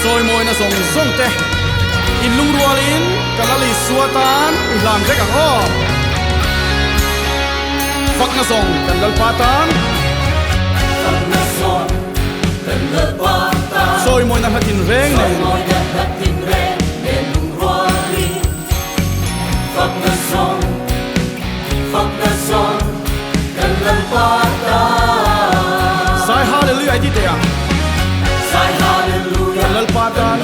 soi moi na zong zong te in lung rualin kalali suatan lam te ka ho Fakna zong kalal patan Fakna zong kalal patan soi moi na hatin reng soi moi na hatin reng ne lung rualin Fakna zong kalal patan sai hallelujah ti te ya sai hallelujah kalal patan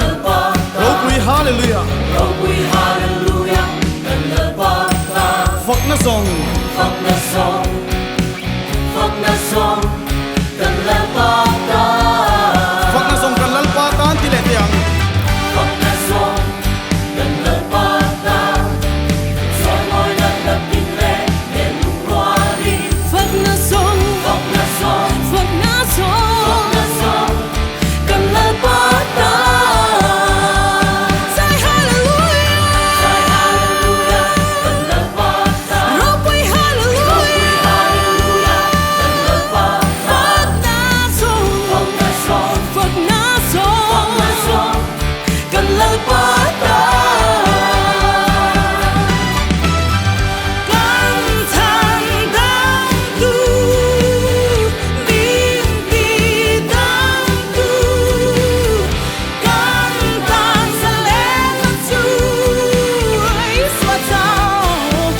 ro pui hallelujah kalal patan Fakna zong kalal patan Fakna zong kalal patan ti le te yang Fakna zong kalal patan soi moi na hatin reng ne lung rualin Fakna zong Fakna zong kalal patan sai hallelujah kalal patan ro pui hallelujah kalal patan Fakna zong Fakna zong kalal patan kan thang dang tu din ti dang tu kan tan sa len tu is what out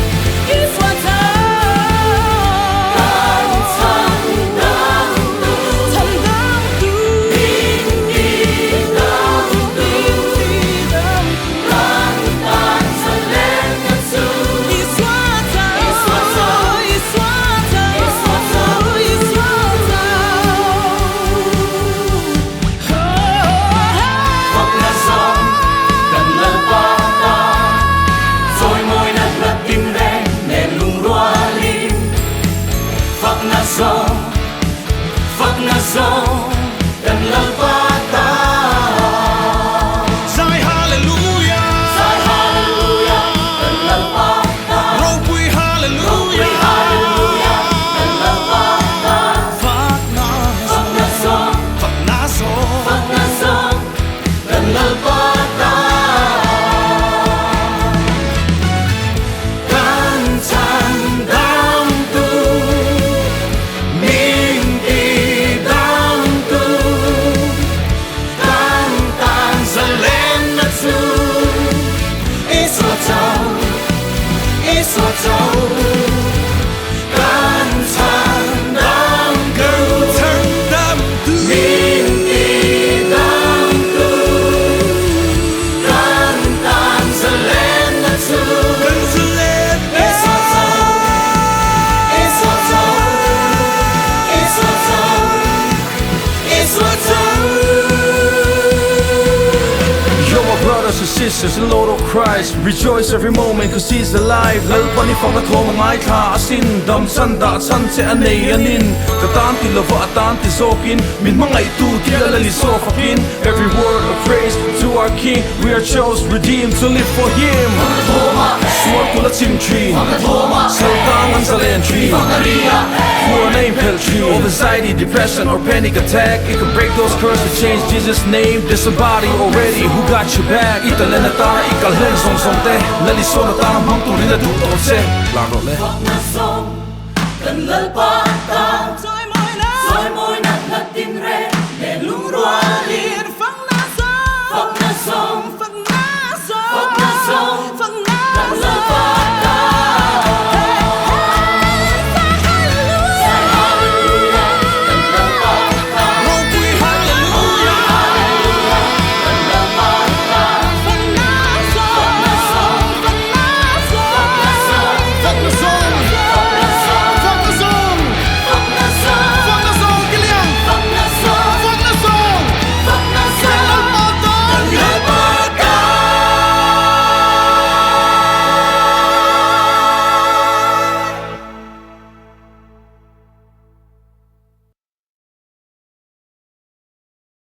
kan thang dang tu thang dang tu din ti dang tu dang kan tan sa len tu is what out is what out is what out is what Fakna zong kalal patan soi moi na hatin reng ne lung rualin Fakna zong kalal patan sai hallelujah sai hallelujah kalal patan ro pui hallelujah kalal patan Fakna Fakna zong Fakna zong kalal patan kan chan dam tu min ti dam tu kan tan sa len na tu is what out kan chan dam tu Turn them to min ti dam tu kan tan sa len na tu is what Yo, my brothers and sisters in Lord of Christ, rejoice every moment cause He's alive. Lalpani Fakna thong ngai tha asin dam sanda san se anei anin katan ti lova atan ti zokin min mangai tu ti alali so fakin. Every word of praise to our King, we are chosen, redeemed to live for Him. Sword to the sim tree, Saltang and Zalen tree, poor name pel tree. Of anxiety, depression or panic attack, it can break those curses, change Jesus' name. There's somebody already who got your back. Italena tara ikalhen song song te, lali so na tara mang tu rina du to se. Lang ro le. Fakna zong kalal patan